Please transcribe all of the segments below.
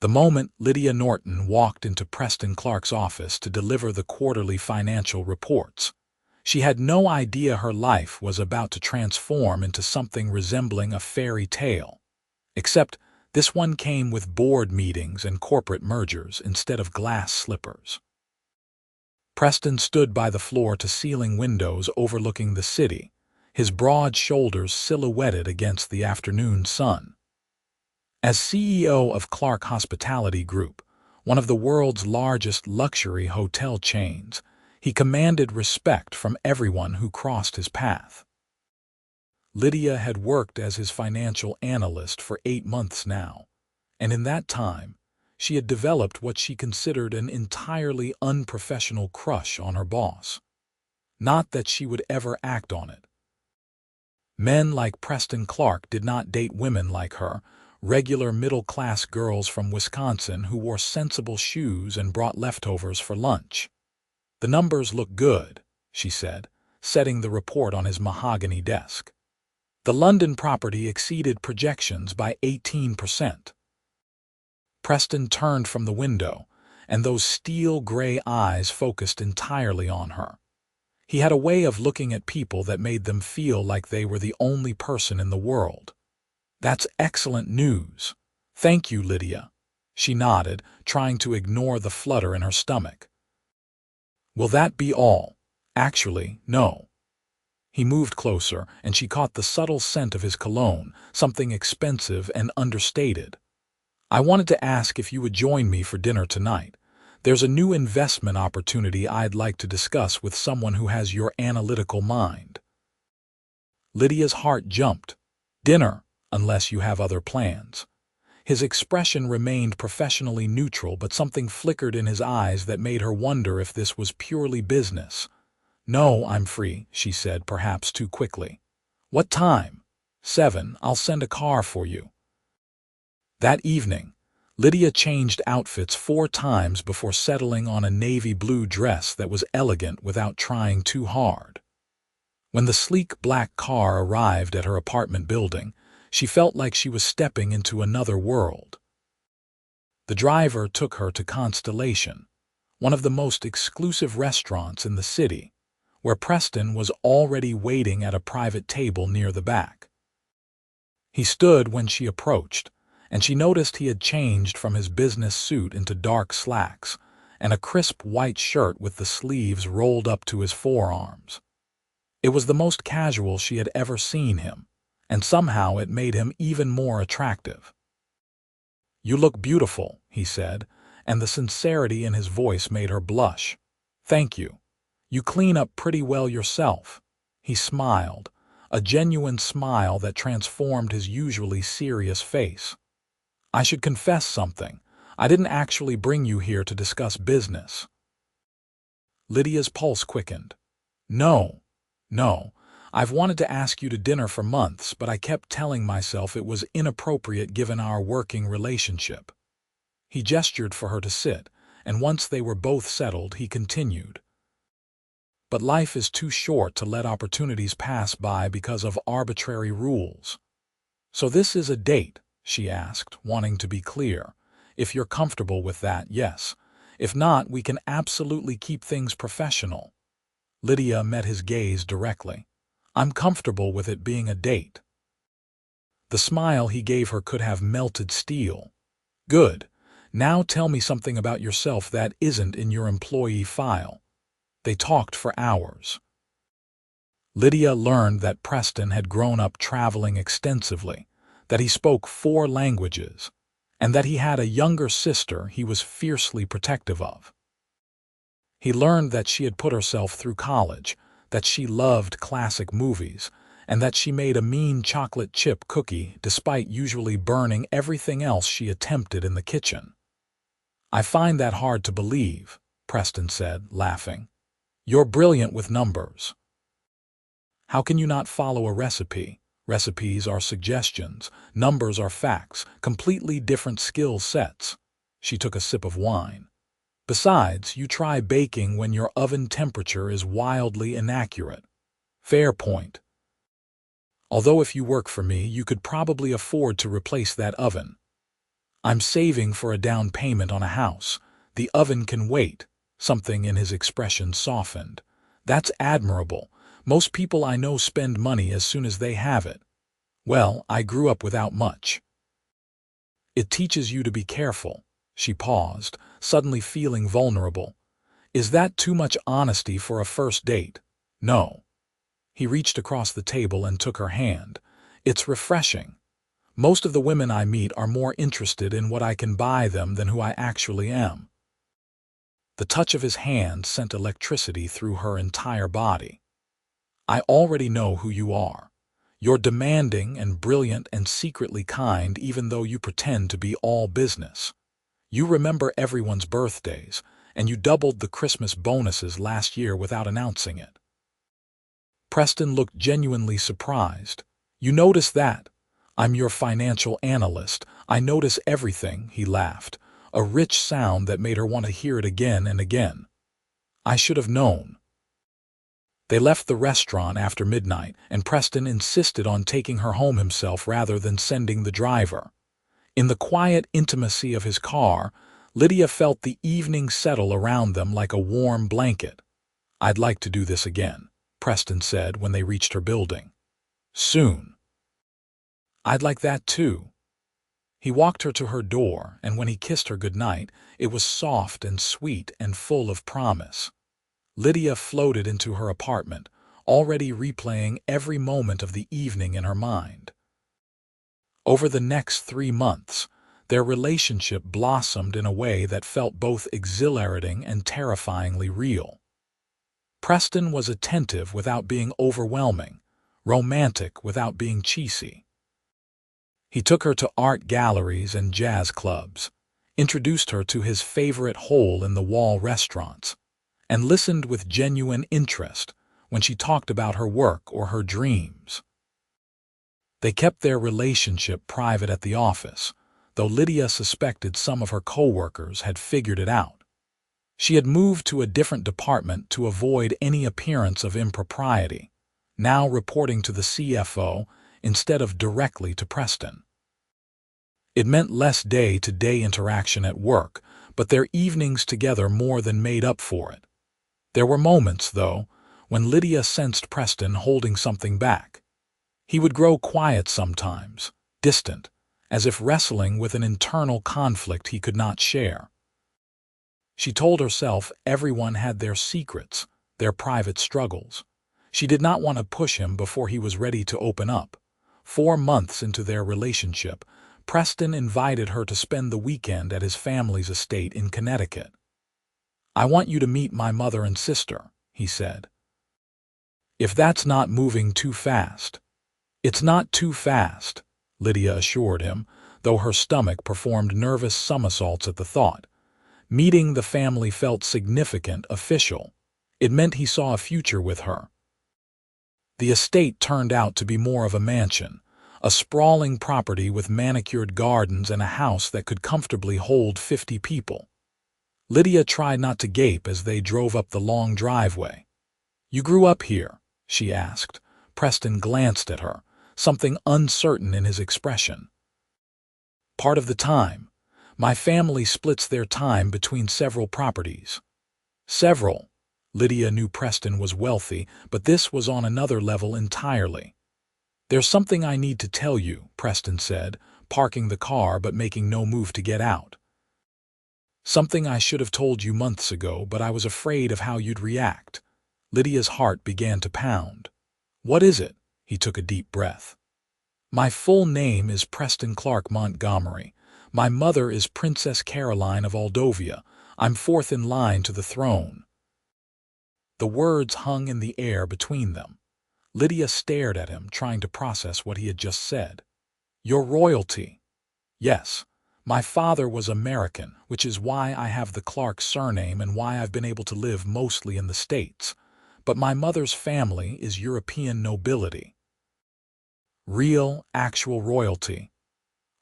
The moment Lydia Norton walked into Preston Clarke's office to deliver the quarterly financial reports, she had no idea her life was about to transform into something resembling a fairy tale. Except this one came with board meetings and corporate mergers instead of glass slippers. Preston stood by the floor-to-ceiling windows overlooking the city, his broad shoulders silhouetted against the afternoon sun. As CEO of Clarke Hospitality Group, one of the world's largest luxury hotel chains, he commanded respect from everyone who crossed his path. Lydia had worked as his financial analyst for 8 months now, and in that time, she had developed what she considered an entirely unprofessional crush on her boss. Not that she would ever act on it. Men like Preston Clarke did not date women like her, regular middle-class girls from Wisconsin who wore sensible shoes and brought leftovers for lunch. "The numbers look good," she said, setting the report on his mahogany desk. "The London property exceeded projections by 18%. Preston turned from the window, and those steel-gray eyes focused entirely on her. He had a way of looking at people that made them feel like they were the only person in the world. "That's excellent news. Thank you, Lydia." She nodded, trying to ignore the flutter in her stomach. "Will that be all?" "Actually, no." He moved closer, and she caught the subtle scent of his cologne, something expensive and understated. "I wanted to ask if you would join me for dinner tonight. There's a new investment opportunity I'd like to discuss with someone who has your analytical mind." Lydia's heart jumped. "Dinner, unless you have other plans." His expression remained professionally neutral, but something flickered in his eyes that made her wonder if this was purely business. "No, I'm free," she said, perhaps too quickly. "What time?" 7. "I'll send a car for you." That evening, Lydia changed outfits 4 times before settling on a navy blue dress that was elegant without trying too hard. When the sleek black car arrived at her apartment building, she felt like she was stepping into another world. The driver took her to Constellation, one of the most exclusive restaurants in the city, where Preston was already waiting at a private table near the back. He stood when she approached, and she noticed he had changed from his business suit into dark slacks and a crisp white shirt with the sleeves rolled up to his forearms. It was the most casual she had ever seen him, and somehow it made him even more attractive. "You look beautiful," he said, and the sincerity in his voice made her blush. "Thank you. You clean up pretty well yourself." He smiled, a genuine smile that transformed his usually serious face. "I should confess something. I didn't actually bring you here to discuss business." Lydia's pulse quickened. No. I've wanted to ask you to dinner for months, but I kept telling myself it was inappropriate given our working relationship." He gestured for her to sit, and once they were both settled, he continued. "But life is too short to let opportunities pass by because of arbitrary rules." "So this is a date?" she asked, wanting to be clear. "If you're comfortable with that, yes. If not, we can absolutely keep things professional." Lydia met his gaze directly. "I'm comfortable with it being a date." The smile he gave her could have melted steel. "Good. Now tell me something about yourself that isn't in your employee file." They talked for hours. Lydia learned that Preston had grown up traveling extensively, that he spoke 4 languages, and that he had a younger sister he was fiercely protective of. He learned that she had put herself through college, that she loved classic movies, and that she made a mean chocolate chip cookie despite usually burning everything else she attempted in the kitchen. "I find that hard to believe," Preston said, laughing. "You're brilliant with numbers. How can you not follow a recipe? Recipes are suggestions, numbers are facts, completely different skill sets." She took a sip of wine. "Besides, you try baking when your oven temperature is wildly inaccurate." "Fair point. Although if you work for me, you could probably afford to replace that oven." I'm saving for a down payment on a house. The oven can wait. Something in his expression softened. That's admirable. Most people I know spend money as soon as they have it. Well, I grew up without much. It teaches you to be careful. She paused, suddenly feeling vulnerable. Is that too much honesty for a first date? No. He reached across the table and took her hand. It's refreshing. Most of the women I meet are more interested in what I can buy them than who I actually am. The touch of his hand sent electricity through her entire body. I already know who you are. You're demanding and brilliant and secretly kind even though you pretend to be all business. You remember everyone's birthdays, and you doubled the Christmas bonuses last year without announcing it. Preston looked genuinely surprised. You notice that? I'm your financial analyst. I notice everything, he laughed, a rich sound that made her want to hear it again and again. I should have known. They left the restaurant after midnight, and Preston insisted on taking her home himself rather than sending the driver. In the quiet intimacy of his car, Lydia felt the evening settle around them like a warm blanket. I'd like to do this again, Preston said when they reached her building. Soon. I'd like that too. He walked her to her door, and when he kissed her goodnight, it was soft and sweet and full of promise. Lydia floated into her apartment, already replaying every moment of the evening in her mind. Over the next 3 months, their relationship blossomed in a way that felt both exhilarating and terrifyingly real. Preston was attentive without being overwhelming, romantic without being cheesy. He took her to art galleries and jazz clubs, introduced her to his favorite hole-in-the-wall restaurants, and listened with genuine interest when she talked about her work or her dreams. They kept their relationship private at the office, though Lydia suspected some of her co-workers had figured it out. She had moved to a different department to avoid any appearance of impropriety, now reporting to the CFO instead of directly to Preston. It meant less day-to-day interaction at work, but their evenings together more than made up for it. There were moments, though, when Lydia sensed Preston holding something back. He would grow quiet sometimes, distant, as if wrestling with an internal conflict he could not share. She told herself everyone had their secrets, their private struggles. She did not want to push him before he was ready to open up. 4 months into their relationship, Preston invited her to spend the weekend at his family's estate in Connecticut. I want you to meet my mother and sister, he said. If that's not moving too fast. It's not too fast, Lydia assured him, though her stomach performed nervous somersaults at the thought. Meeting the family felt significant, official. It meant he saw a future with her. The estate turned out to be more of a mansion, a sprawling property with manicured gardens and a house that could comfortably hold 50 people. Lydia tried not to gape as they drove up the long driveway. You grew up here, she asked. Preston glanced at her, something uncertain in his expression. Part of the time. My family splits their time between several properties. Several. Lydia knew Preston was wealthy, but this was on another level entirely. There's something I need to tell you, Preston said, parking the car but making no move to get out. Something I should have told you months ago, but I was afraid of how you'd react. Lydia's heart began to pound. What is it? He took a deep breath. My full name is Preston Clarke Montgomery. My mother is Princess Caroline of Moldavia. I'm 4th in line to the throne. The words hung in the air between them. Lydia stared at him, trying to process what he had just said. Your royalty. Yes. My father was American, which is why I have the Clarke surname and why I've been able to live mostly in the States. But my mother's family is European nobility. Real, actual royalty.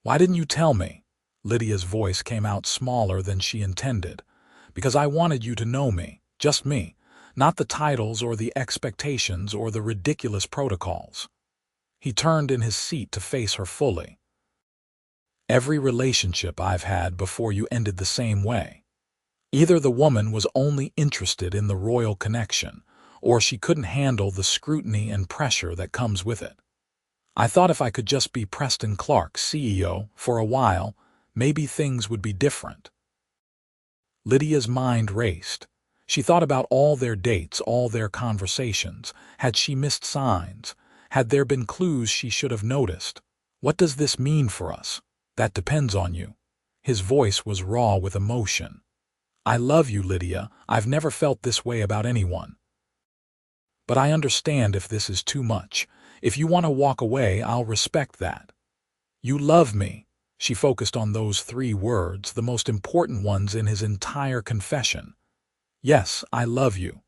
Why didn't you tell me? Lydia's voice came out smaller than she intended. Because I wanted you to know me, just me, not the titles or the expectations or the ridiculous protocols. He turned in his seat to face her fully. Every relationship I've had before you ended the same way. Either the woman was only interested in the royal connection, or she couldn't handle the scrutiny and pressure that comes with it. I thought if I could just be Preston Clarke, CEO, for a while, maybe things would be different. Lydia's mind raced. She thought about all their dates, all their conversations. Had she missed signs? Had there been clues she should have noticed? What does this mean for us? That depends on you. His voice was raw with emotion. I love you, Lydia. I've never felt this way about anyone. But I understand if this is too much. If you want to walk away, I'll respect that. You love me. She focused on those 3 words, the most important ones in his entire confession. Yes, I love you.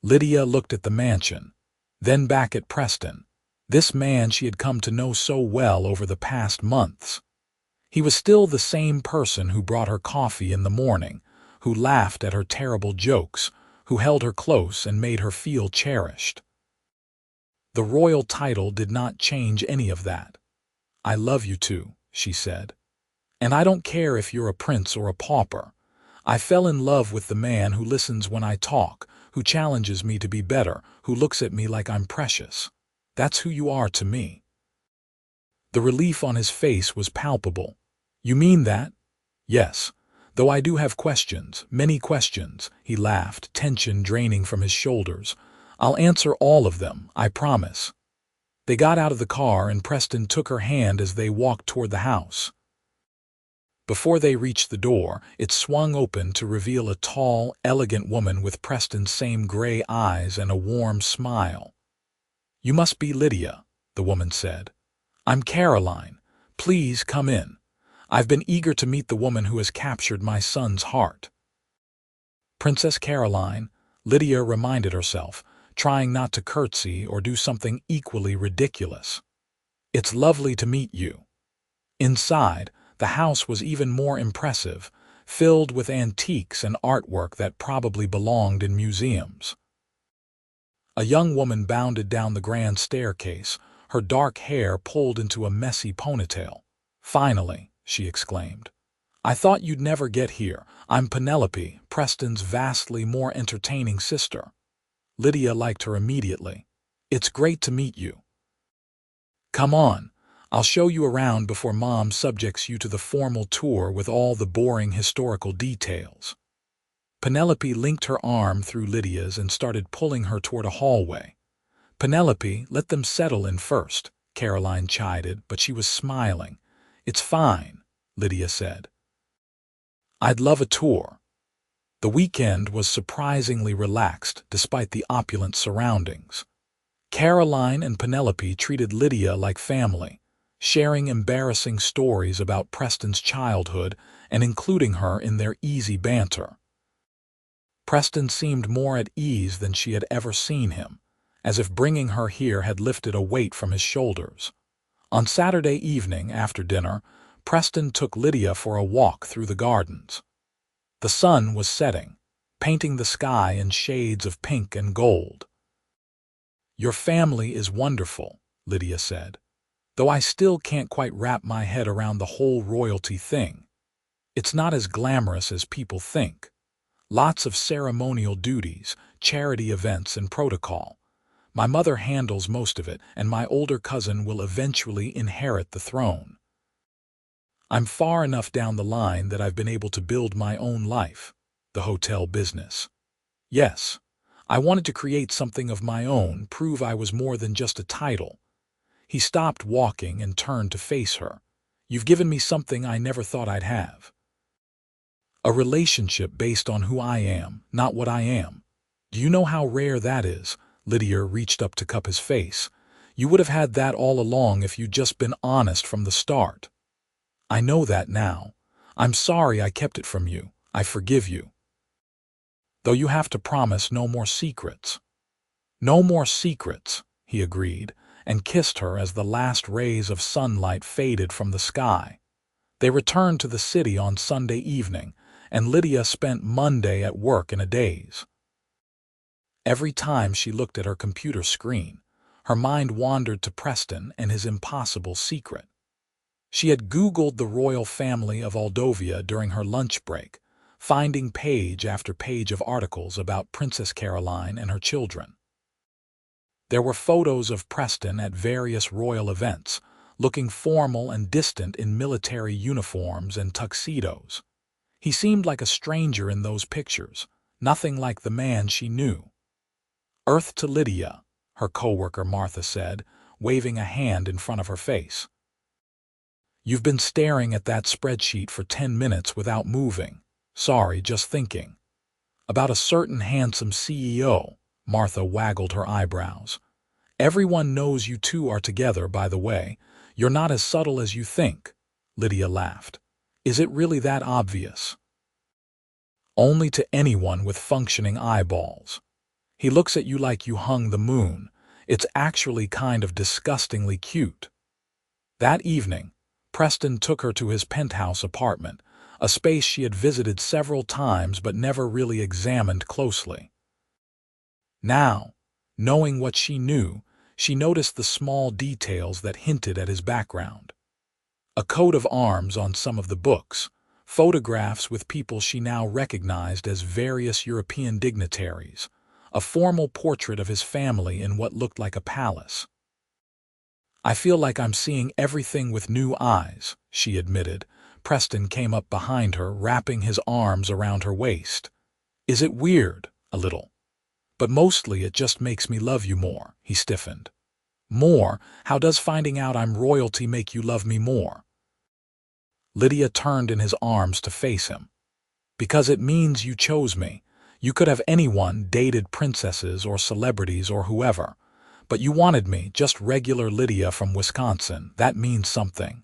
Lydia looked at the mansion, then back at Preston, this man she had come to know so well over the past months. He was still the same person who brought her coffee in the morning, who laughed at her terrible jokes, who held her close and made her feel cherished. The royal title did not change any of that. I love you too, she said. And I don't care if you're a prince or a pauper. I fell in love with the man who listens when I talk, who challenges me to be better, who looks at me like I'm precious. That's who you are to me. The relief on his face was palpable. You mean that? Yes. Though I do have questions, many questions, he laughed, tension draining from his shoulders. I'll answer all of them, I promise. They got out of the car and Preston took her hand as they walked toward the house. Before they reached the door, it swung open to reveal a tall, elegant woman with Preston's same gray eyes and a warm smile. You must be Lydia, the woman said. I'm Caroline. Please come in. I've been eager to meet the woman who has captured my son's heart. Princess Caroline, Lydia reminded herself, trying not to curtsy or do something equally ridiculous. It's lovely to meet you. Inside, the house was even more impressive, filled with antiques and artwork that probably belonged in museums. A young woman bounded down the grand staircase, her dark hair pulled into a messy ponytail. Finally, she exclaimed. I thought you'd never get here. I'm Penelope, Preston's vastly more entertaining sister. Lydia liked her immediately. It's great to meet you. Come on. I'll show you around before Mom subjects you to the formal tour with all the boring historical details. Penelope linked her arm through Lydia's and started pulling her toward a hallway. Penelope, let them settle in first, Caroline chided, but she was smiling. It's fine, Lydia said. I'd love a tour. The weekend was surprisingly relaxed despite the opulent surroundings. Caroline and Penelope treated Lydia like family, sharing embarrassing stories about Preston's childhood and including her in their easy banter. Preston seemed more at ease than she had ever seen him, as if bringing her here had lifted a weight from his shoulders. On Saturday evening, after dinner, Preston took Lydia for a walk through the gardens. The sun was setting, painting the sky in shades of pink and gold. Your family is wonderful, Lydia said, though I still can't quite wrap my head around the whole royalty thing. It's not as glamorous as people think. Lots of ceremonial duties, charity events, and protocol. My mother handles most of it, and my older cousin will eventually inherit the throne. I'm far enough down the line that I've been able to build my own life, the hotel business. Yes, I wanted to create something of my own, prove I was more than just a title. He stopped walking and turned to face her. You've given me something I never thought I'd have. A relationship based on who I am, not what I am. Do you know how rare that is? Lydia reached up to cup his face. You would have had that all along if you'd just been honest from the start. I know that now. I'm sorry I kept it from you. I forgive you. Though you have to promise no more secrets. No more secrets, he agreed, and kissed her as the last rays of sunlight faded from the sky. They returned to the city on Sunday evening, and Lydia spent Monday at work in a daze. Every time she looked at her computer screen, her mind wandered to Preston and his impossible secret. She had Googled the royal family of Moldova during her lunch break, finding page after page of articles about Princess Caroline and her children. There were photos of Preston at various royal events, looking formal and distant in military uniforms and tuxedos. He seemed like a stranger in those pictures, nothing like the man she knew. "Earth to Lydia," her coworker Martha said, waving a hand in front of her face. "You've been staring at that spreadsheet for 10 minutes without moving. Sorry, just thinking." "About a certain handsome CEO," Martha waggled her eyebrows. "Everyone knows you two are together, by the way. You're not as subtle as you think," Lydia laughed. "Is it really that obvious?" "Only to anyone with functioning eyeballs. He looks at you like you hung the moon. It's actually kind of disgustingly cute." That evening, Preston took her to his penthouse apartment, a space she had visited several times but never really examined closely. Now, knowing what she knew, she noticed the small details that hinted at his background. A coat of arms on some of the books, photographs with people she now recognized as various European dignitaries, a formal portrait of his family in what looked like a palace. "I feel like I'm seeing everything with new eyes," she admitted. Preston came up behind her, wrapping his arms around her waist. "Is it weird? A little. But mostly it just makes me love you more," he stiffened. "More? How does finding out I'm royalty make you love me more?" Lydia turned in his arms to face him. "Because it means you chose me. You could have anyone, dated princesses or celebrities or whoever. But you wanted me, just regular Lydia from Wisconsin. That means something."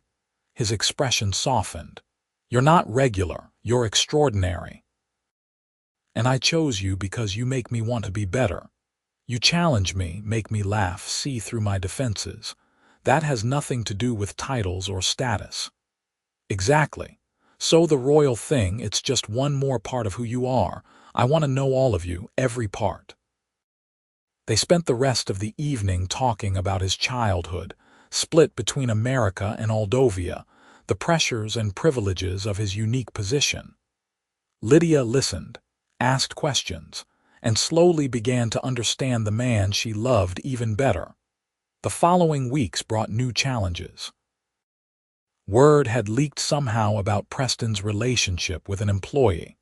His expression softened. "You're not regular, you're extraordinary. And I chose you because you make me want to be better. You challenge me, make me laugh, see through my defenses. That has nothing to do with titles or status." "Exactly. So the royal thing, it's just one more part of who you are. I want to know all of you, every part." They spent the rest of the evening talking about his childhood, split between America and Moldova, the pressures and privileges of his unique position. Lydia listened, asked questions, and slowly began to understand the man she loved even better. The following weeks brought new challenges. Word had leaked somehow about Preston's relationship with an employee.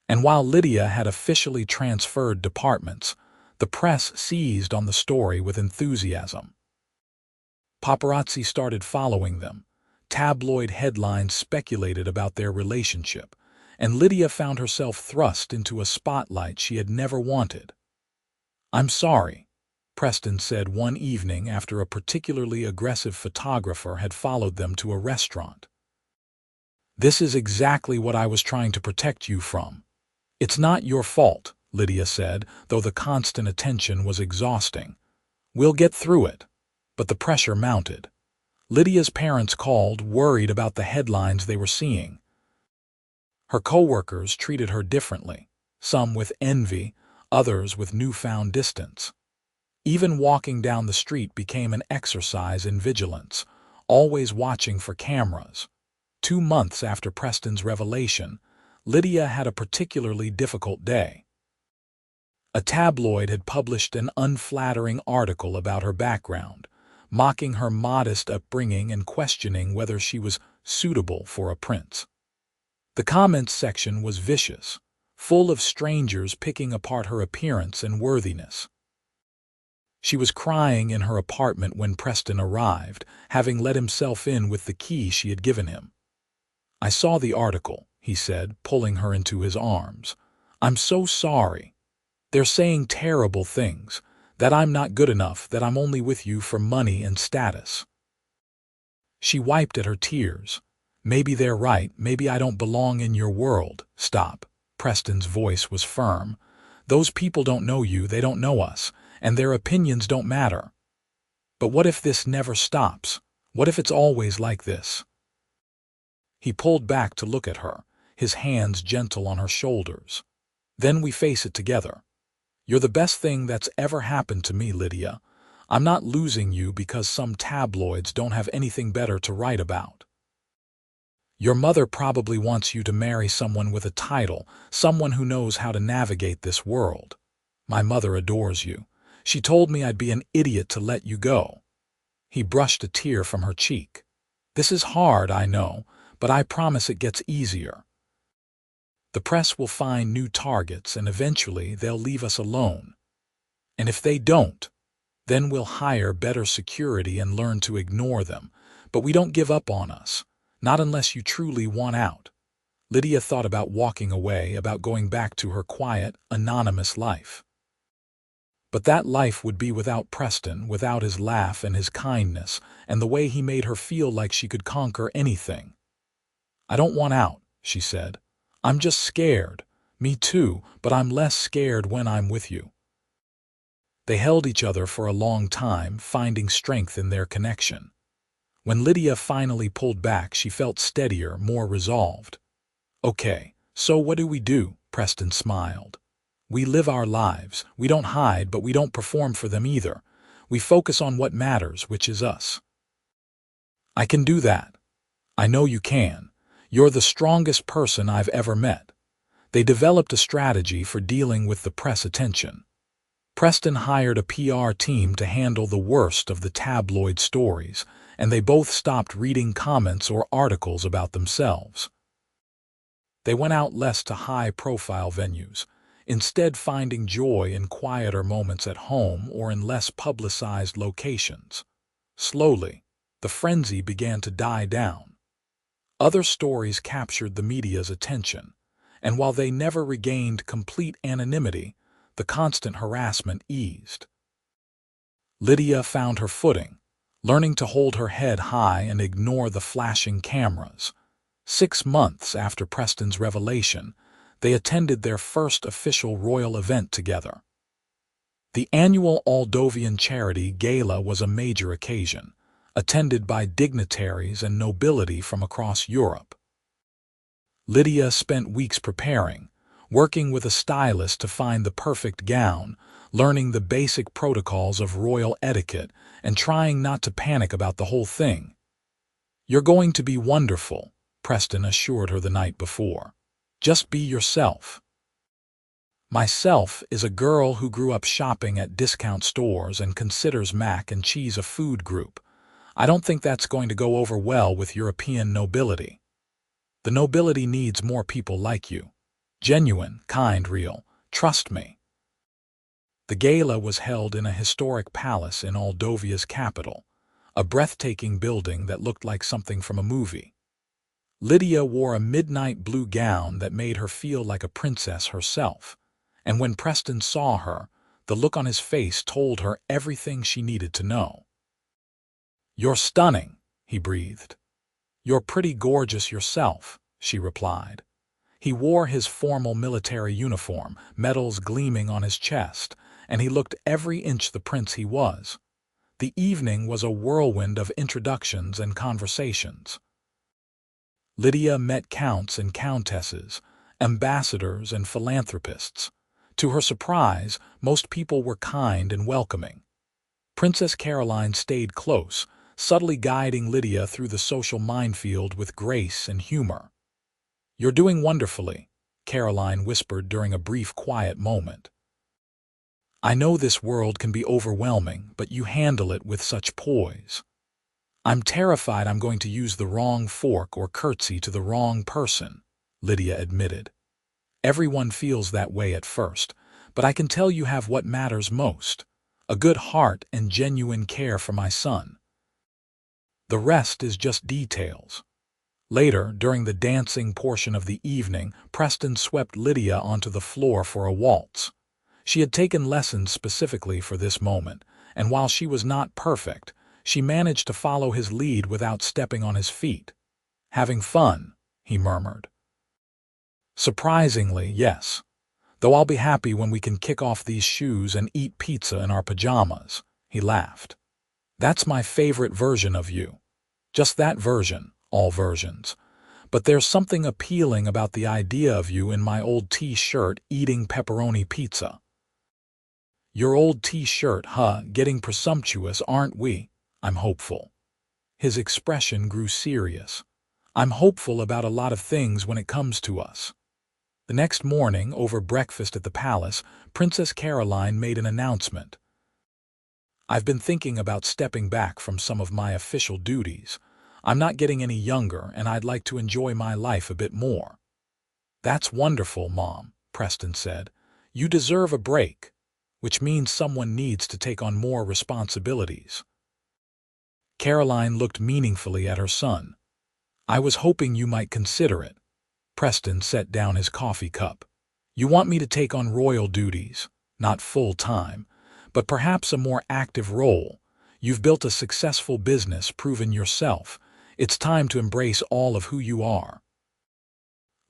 And while Lydia had officially transferred departments, the press seized on the story with enthusiasm. Paparazzi started following them. Tabloid headlines speculated about their relationship, and Lydia found herself thrust into a spotlight she had never wanted. "I'm sorry," Preston said one evening after a particularly aggressive photographer had followed them to a restaurant. "This is exactly what I was trying to protect you from." "It's not your fault," Lydia said, though the constant attention was exhausting. "We'll get through it." But the pressure mounted. Lydia's parents called, worried about the headlines they were seeing. Her coworkers treated her differently, some with envy, others with newfound distance. Even walking down the street became an exercise in vigilance, always watching for cameras. 2 months after Preston's revelation, Lydia had a particularly difficult day. A tabloid had published an unflattering article about her background, mocking her modest upbringing and questioning whether she was suitable for a prince. The comments section was vicious, full of strangers picking apart her appearance and worthiness. She was crying in her apartment when Preston arrived, having let himself in with the key she had given him. "I saw the article," he said, pulling her into his arms. "I'm so sorry. They're saying terrible things, that I'm not good enough, that I'm only with you for money and status." She wiped at her tears. "Maybe they're right, maybe I don't belong in your world." "Stop." Preston's voice was firm. "Those people don't know you, they don't know us, and their opinions don't matter. But what if this never stops? What if it's always like this?" He pulled back to look at her, his hands gentle on her shoulders. "Then we face it together. You're the best thing that's ever happened to me, Lydia. I'm not losing you because some tabloids don't have anything better to write about. Your mother probably wants you to marry someone with a title, someone who knows how to navigate this world. My mother adores you. She told me I'd be an idiot to let you go." He brushed a tear from her cheek. "This is hard, I know, but I promise it gets easier. The press will find new targets and eventually they'll leave us alone. And if they don't, then we'll hire better security and learn to ignore them. But we don't give up on us. Not unless you truly want out." Lydia thought about walking away, about going back to her quiet, anonymous life. But that life would be without Preston, without his laugh and his kindness, and the way he made her feel like she could conquer anything. "I don't want out," she said. "I'm just scared. Me too, but I'm less scared when I'm with you." They held each other for a long time, finding strength in their connection. When Lydia finally pulled back, she felt steadier, more resolved. "Okay, so what do we do?" Preston smiled. "We live our lives. We don't hide, but we don't perform for them either. We focus on what matters, which is us." "I can do that. I know you can. You're the strongest person I've ever met." They developed a strategy for dealing with the press attention. Preston hired a PR team to handle the worst of the tabloid stories, and they both stopped reading comments or articles about themselves. They went out less to high-profile venues, instead finding joy in quieter moments at home or in less publicized locations. Slowly, the frenzy began to die down. Other stories captured the media's attention, and while they never regained complete anonymity, the constant harassment eased. Lydia found her footing, learning to hold her head high and ignore the flashing cameras. 6 months after Preston's revelation, they attended their first official royal event together. The annual Aldovian Charity Gala was a major occasion, attended by dignitaries and nobility from across Europe. Lydia spent weeks preparing, working with a stylist to find the perfect gown, learning the basic protocols of royal etiquette, and trying not to panic about the whole thing. "You're going to be wonderful," Preston assured her the night before. "Just be yourself." "Myself is a girl who grew up shopping at discount stores and considers mac and cheese a food group. I don't think that's going to go over well with European nobility. The nobility needs more people like you. Genuine, kind, real. Trust me." The gala was held in a historic palace in Moldova's capital, a breathtaking building that looked like something from a movie. Lydia wore a midnight blue gown that made her feel like a princess herself, and when Preston saw her, the look on his face told her everything she needed to know. "You're stunning," he breathed. "You're pretty gorgeous yourself," she replied. He wore his formal military uniform, medals gleaming on his chest, and he looked every inch the prince he was. The evening was a whirlwind of introductions and conversations. Lydia met counts and countesses, ambassadors and philanthropists. To her surprise, most people were kind and welcoming. Princess Caroline stayed close, subtly guiding Lydia through the social minefield with grace and humor. "You're doing wonderfully," Caroline whispered during a brief quiet moment. "I know this world can be overwhelming, but you handle it with such poise." "I'm terrified I'm going to use the wrong fork or curtsy to the wrong person," Lydia admitted. "Everyone feels that way at first, but I can tell you have what matters most: a good heart and genuine care for my son. The rest is just details." Later, during the dancing portion of the evening, Preston swept Lydia onto the floor for a waltz. She had taken lessons specifically for this moment, and while she was not perfect, she managed to follow his lead without stepping on his feet. "Having fun," he murmured. "Surprisingly, yes. Though I'll be happy when we can kick off these shoes and eat pizza in our pajamas," he laughed. "That's my favorite version of you. Just that version, all versions. But there's something appealing about the idea of you in my old T-shirt eating pepperoni pizza." Your old t-shirt, huh? Getting presumptuous, aren't we? I'm hopeful. His expression grew serious. I'm hopeful about a lot of things when it comes to us. The next morning, over breakfast at the palace, Princess Caroline made an announcement. I've been thinking about stepping back from some of my official duties. I'm not getting any younger, and I'd like to enjoy my life a bit more. That's wonderful, Mom, Preston said. You deserve a break, which means someone needs to take on more responsibilities. Caroline looked meaningfully at her son. I was hoping you might consider it. Preston set down his coffee cup. You want me to take on royal duties, not full-time, but perhaps a more active role. You've built a successful business, proven yourself. It's time to embrace all of who you are.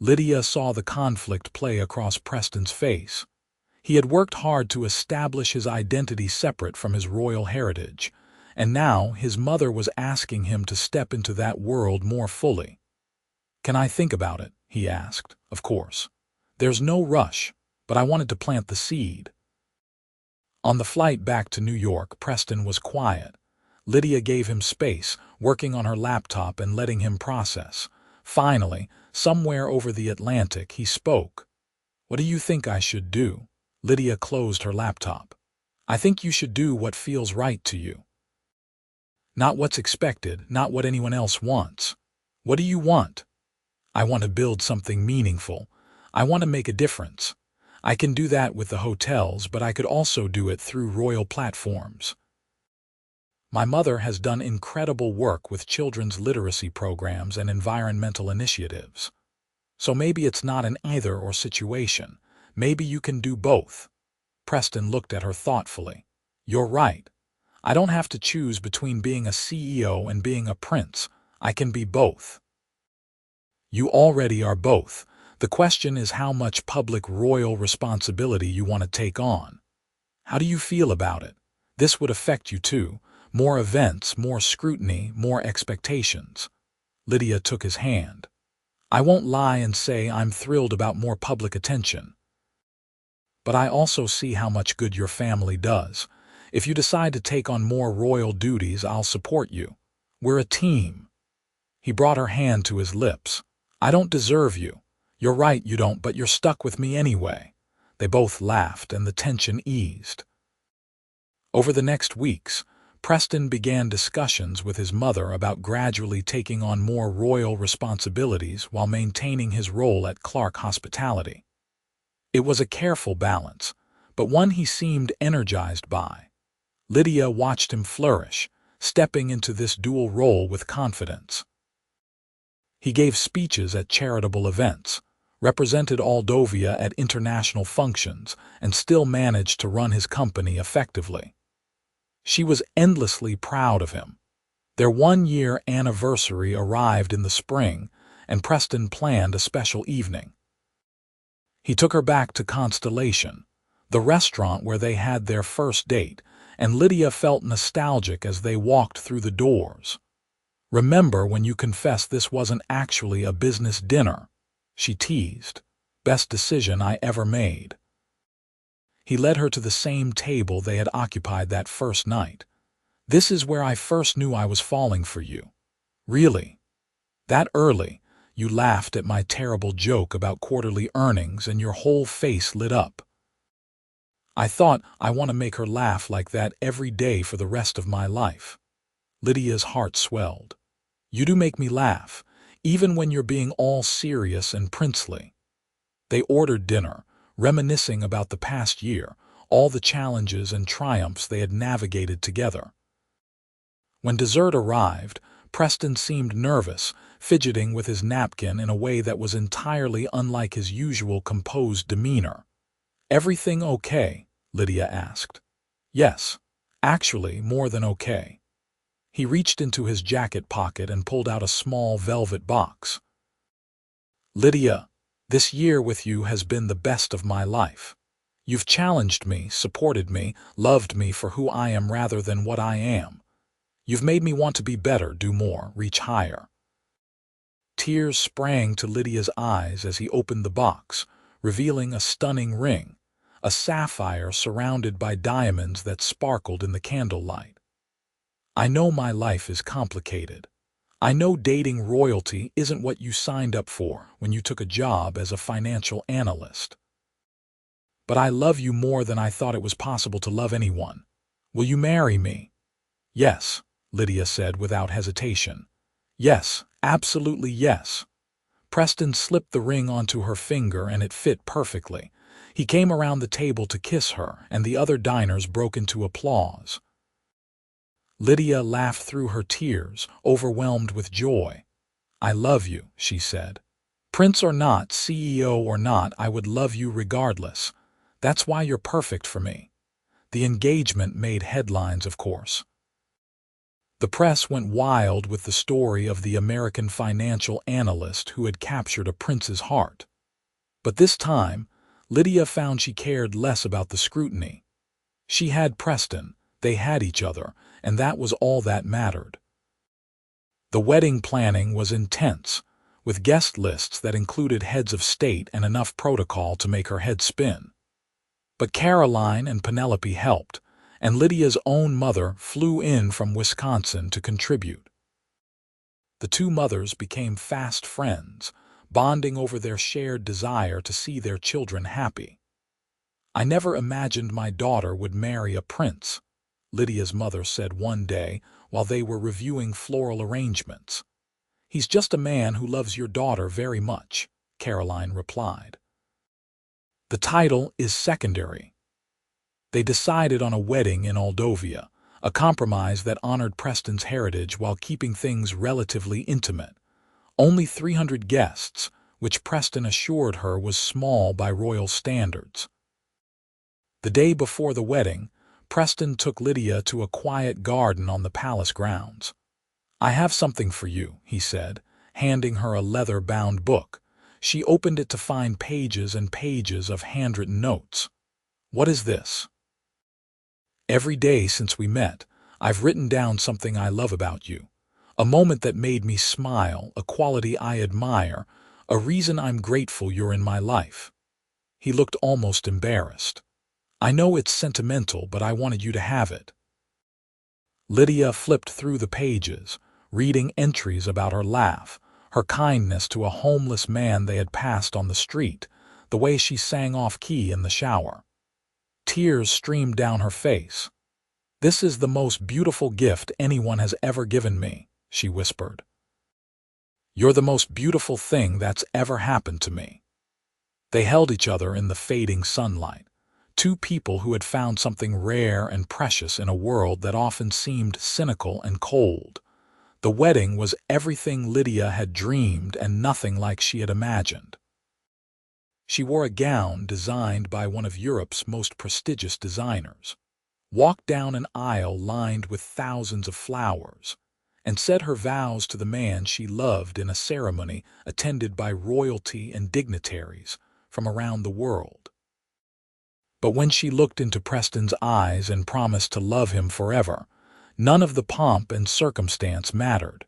Lydia saw the conflict play across Preston's face. He had worked hard to establish his identity separate from his royal heritage, and now his mother was asking him to step into that world more fully. Can I think about it? He asked. Of course. There's no rush, but I wanted to plant the seed. On the flight back to New York, Preston was quiet. Lydia gave him space, working on her laptop and letting him process. Finally, somewhere over the Atlantic, he spoke. What do you think I should do? Lydia closed her laptop. I think you should do what feels right to you. Not what's expected, not what anyone else wants. What do you want? I want to build something meaningful. I want to make a difference. I can do that with the hotels, but I could also do it through royal platforms. My mother has done incredible work with children's literacy programs and environmental initiatives. So maybe it's not an either-or situation. Maybe you can do both. Preston looked at her thoughtfully. You're right. I don't have to choose between being a CEO and being a prince. I can be both. You already are both. The question is how much public royal responsibility you want to take on. How do you feel about it? This would affect you too. More events, more scrutiny, more expectations. Lydia took his hand. I won't lie and say I'm thrilled about more public attention. But I also see how much good your family does. If you decide to take on more royal duties, I'll support you. We're a team. He brought her hand to his lips. I don't deserve you. You're right, you don't, but you're stuck with me anyway. They both laughed, and the tension eased. Over the next weeks, Preston began discussions with his mother about gradually taking on more royal responsibilities while maintaining his role at Clarke Hospitality. It was a careful balance, but one he seemed energized by. Lydia watched him flourish, stepping into this dual role with confidence. He gave speeches at charitable events, represented Aldovia at international functions, and still managed to run his company effectively. She was endlessly proud of him. Their one-year anniversary arrived in the spring, and Preston planned a special evening. He took her back to Constellation, the restaurant where they had their first date, and Lydia felt nostalgic as they walked through the doors. Remember when you confessed this wasn't actually a business dinner? She teased. Best decision I ever made. He led her to the same table they had occupied that first night. This is where I first knew I was falling for you. Really? That early? You laughed at my terrible joke about quarterly earnings and your whole face lit up. I thought I want to make her laugh like that every day for the rest of my life. Lydia's heart swelled. You do make me laugh, even when you're being all serious and princely. They ordered dinner, reminiscing about the past year, all the challenges and triumphs they had navigated together. When dessert arrived, Preston seemed nervous, fidgeting with his napkin in a way that was entirely unlike his usual composed demeanor. Everything okay? Lydia asked. Yes, actually more than okay. He reached into his jacket pocket and pulled out a small velvet box. Lydia, this year with you has been the best of my life. You've challenged me, supported me, loved me for who I am rather than what I am. You've made me want to be better, do more, reach higher. Tears sprang to Lydia's eyes as he opened the box, revealing a stunning ring, a sapphire surrounded by diamonds that sparkled in the candlelight. I know my life is complicated. I know dating royalty isn't what you signed up for when you took a job as a financial analyst. But I love you more than I thought it was possible to love anyone. Will you marry me? Yes, Lydia said without hesitation. Yes, absolutely yes. Preston slipped the ring onto her finger and it fit perfectly. He came around the table to kiss her, and the other diners broke into applause. Lydia laughed through her tears, overwhelmed with joy. I love you, she said. Prince or not, CEO or not, I would love you regardless. That's why you're perfect for me. The engagement made headlines, of course. The press went wild with the story of the American financial analyst who had captured a prince's heart. But this time, Lydia found she cared less about the scrutiny. She had Preston, they had each other, and that was all that mattered. The wedding planning was intense, with guest lists that included heads of state and enough protocol to make her head spin. But Caroline and Penelope helped, and Lydia's own mother flew in from Wisconsin to contribute. The two mothers became fast friends, bonding over their shared desire to see their children happy. I never imagined my daughter would marry a prince, Lydia's mother said one day while they were reviewing floral arrangements. He's just a man who loves your daughter very much, Caroline replied. The title is secondary. They decided on a wedding in Moldova, a compromise that honored Preston's heritage while keeping things relatively intimate. Only 300 guests, which Preston assured her was small by royal standards. The day before the wedding, Preston took Lydia to a quiet garden on the palace grounds. I have something for you, he said, handing her a leather-bound book. She opened it to find pages and pages of handwritten notes. What is this? Every day since we met, I've written down something I love about you. A moment that made me smile, a quality I admire, a reason I'm grateful you're in my life. He looked almost embarrassed. I know it's sentimental, but I wanted you to have it. Lydia flipped through the pages, reading entries about her laugh, her kindness to a homeless man they had passed on the street, the way she sang off-key in the shower. Tears streamed down her face. This is the most beautiful gift anyone has ever given me, she whispered. You're the most beautiful thing that's ever happened to me. They held each other in the fading sunlight, two people who had found something rare and precious in a world that often seemed cynical and cold. The wedding was everything Lydia had dreamed and nothing like she had imagined. She wore a gown designed by one of Europe's most prestigious designers, walked down an aisle lined with thousands of flowers, and said her vows to the man she loved in a ceremony attended by royalty and dignitaries from around the world. But when she looked into Preston's eyes and promised to love him forever, none of the pomp and circumstance mattered.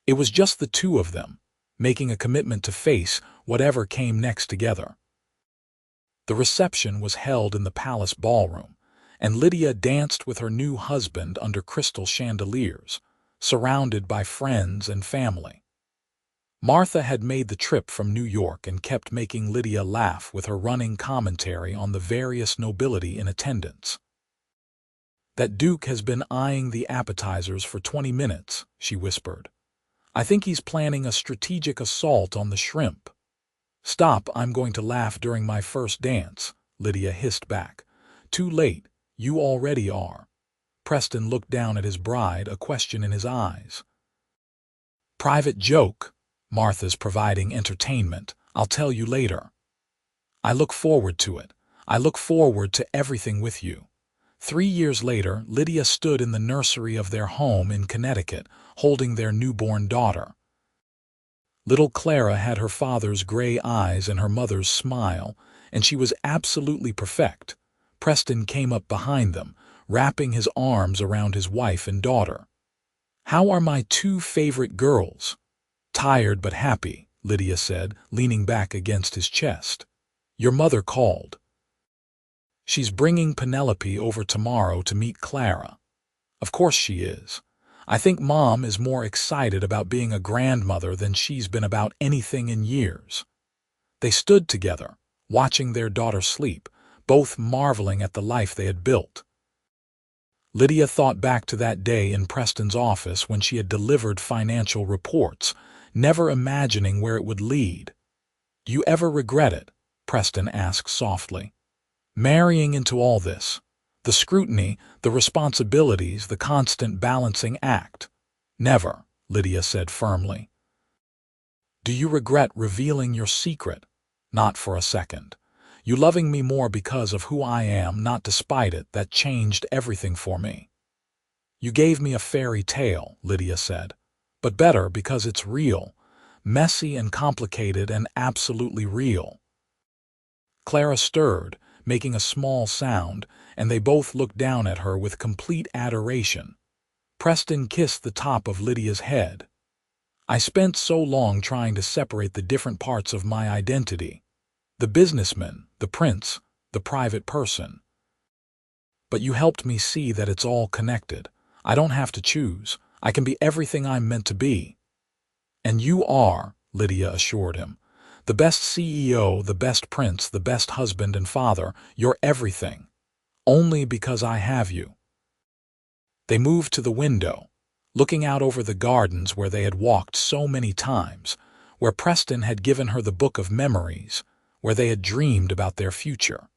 It was just the two of them, making a commitment to face whatever came next together. The reception was held in the palace ballroom, and Lydia danced with her new husband under crystal chandeliers, surrounded by friends and family. Martha had made the trip from New York and kept making Lydia laugh with her running commentary on the various nobility in attendance. That Duke has been eyeing the appetizers for 20 minutes, she whispered. I think he's planning a strategic assault on the shrimp. Stop, I'm going to laugh during my first dance, Lydia hissed back. Too late, you already are. Preston looked down at his bride, a question in his eyes. Private joke. Martha's providing entertainment. I'll tell you later. I look forward to it. I look forward to everything with you. 3 years later, Lydia stood in the nursery of their home in Connecticut, holding their newborn daughter. Little Clara had her father's gray eyes and her mother's smile, and she was absolutely perfect. Preston came up behind them, wrapping his arms around his wife and daughter. How are my two favorite girls? Tired but happy, Lydia said, leaning back against his chest. Your mother called. She's bringing Penelope over tomorrow to meet Clara. Of course she is. I think Mom is more excited about being a grandmother than she's been about anything in years." They stood together, watching their daughter sleep, both marveling at the life they had built. Lydia thought back to that day in Preston's office when she had delivered financial reports, never imagining where it would lead. "Do you ever regret it?" Preston asked softly. "Marrying into all this. The scrutiny, the responsibilities, the constant balancing act." "Never," Lydia said firmly. "Do you regret revealing your secret?" "Not for a second. You loving me more because of who I am, not despite it, that changed everything for me." "You gave me a fairy tale," Lydia said, "but better because it's real, messy and complicated and absolutely real." Clara stirred, making a small sound, and they both looked down at her with complete adoration. Preston kissed the top of Lydia's head. "I spent so long trying to separate the different parts of my identity. The businessman, the prince, the private person. But you helped me see that it's all connected. I don't have to choose. I can be everything I'm meant to be." "And you are," Lydia assured him. "The best CEO, the best prince, the best husband and father. You're everything. Only because I have you." They moved to the window, looking out over the gardens where they had walked so many times, where Preston had given her the book of memories, where they had dreamed about their future.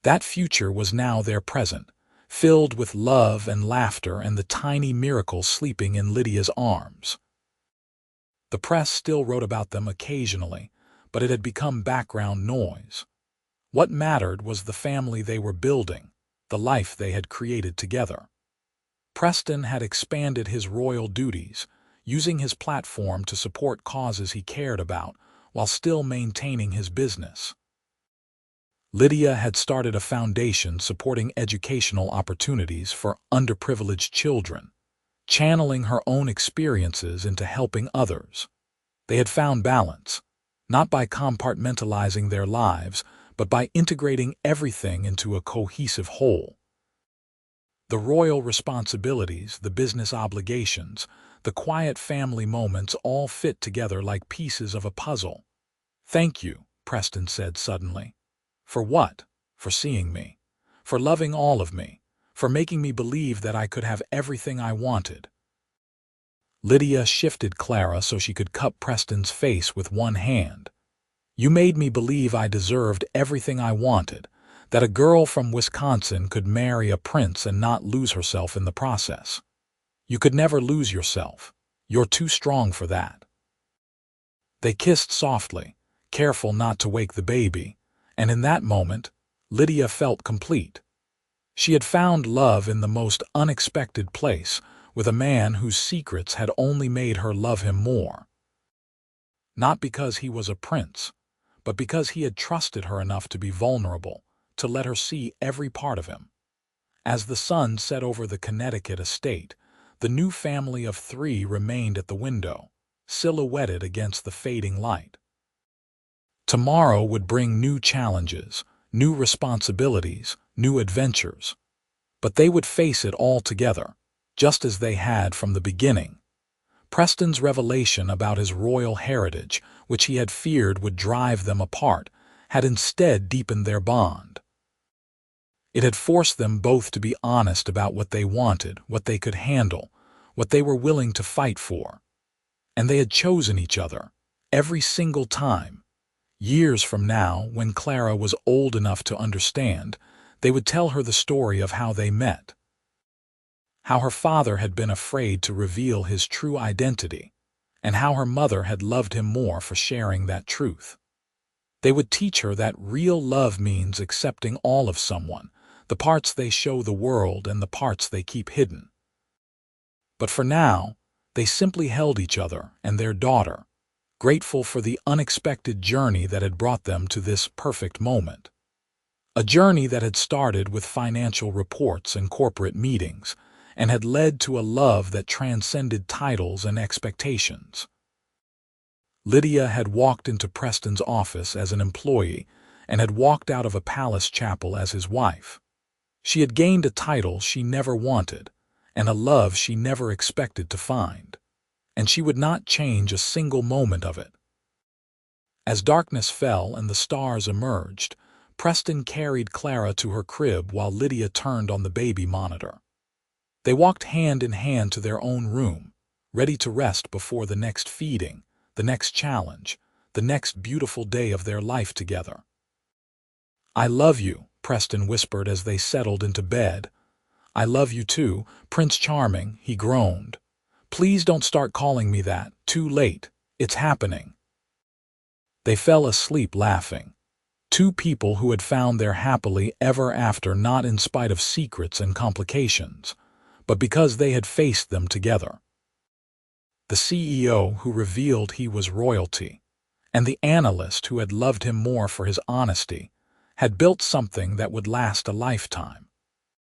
That future was now their present, filled with love and laughter and the tiny miracle sleeping in Lydia's arms. The press still wrote about them occasionally, but it had become background noise. What mattered was the family they were building, the life they had created together. Preston had expanded his royal duties, using his platform to support causes he cared about, while still maintaining his business. Lydia had started a foundation supporting educational opportunities for underprivileged children, channeling her own experiences into helping others. They had found balance, not by compartmentalizing their lives, but by integrating everything into a cohesive whole. The royal responsibilities, the business obligations, the quiet family moments all fit together like pieces of a puzzle. "Thank you," Preston said suddenly. "For what?" "For seeing me. For loving all of me. For making me believe that I could have everything I wanted." Lydia shifted Clara so she could cup Preston's face with one hand. "You made me believe I deserved everything I wanted, that a girl from Wisconsin could marry a prince and not lose herself in the process. You could never lose yourself. You're too strong for that." They kissed softly, careful not to wake the baby, and in that moment, Lydia felt complete. She had found love in the most unexpected place, with a man whose secrets had only made her love him more. Not because he was a prince, but because he had trusted her enough to be vulnerable, to let her see every part of him. As the sun set over the Connecticut estate, the new family of 3 remained at the window, silhouetted against the fading light. Tomorrow would bring new challenges, new responsibilities, new adventures. But they would face it all together, just as they had from the beginning. Preston's revelation about his royal heritage, which he had feared would drive them apart, had instead deepened their bond. It had forced them both to be honest about what they wanted, what they could handle, what they were willing to fight for. And they had chosen each other, every single time. Years from now, when Clara was old enough to understand, they would tell her the story of how they met. How her father had been afraid to reveal his true identity, and how her mother had loved him more for sharing that truth. They would teach her that real love means accepting all of someone, the parts they show the world and the parts they keep hidden. But for now, they simply held each other and their daughter, grateful for the unexpected journey that had brought them to this perfect moment. A journey that had started with financial reports and corporate meetings, and had led to a love that transcended titles and expectations. Lydia had walked into Preston's office as an employee, and had walked out of a palace chapel as his wife. She had gained a title she never wanted, and a love she never expected to find, and she would not change a single moment of it. As darkness fell and the stars emerged, Preston carried Clara to her crib while Lydia turned on the baby monitor. They walked hand in hand to their own room, ready to rest before the next feeding, the next challenge, the next beautiful day of their life together. "I love you," Preston whispered as they settled into bed. "I love you too, Prince Charming," he groaned. "Please don't start calling me that. Too late. It's happening." They fell asleep laughing. Two people who had found their happily ever after not in spite of secrets and complications, but because they had faced them together. The CEO who revealed he was royalty, and the analyst who had loved him more for his honesty, had built something that would last a lifetime.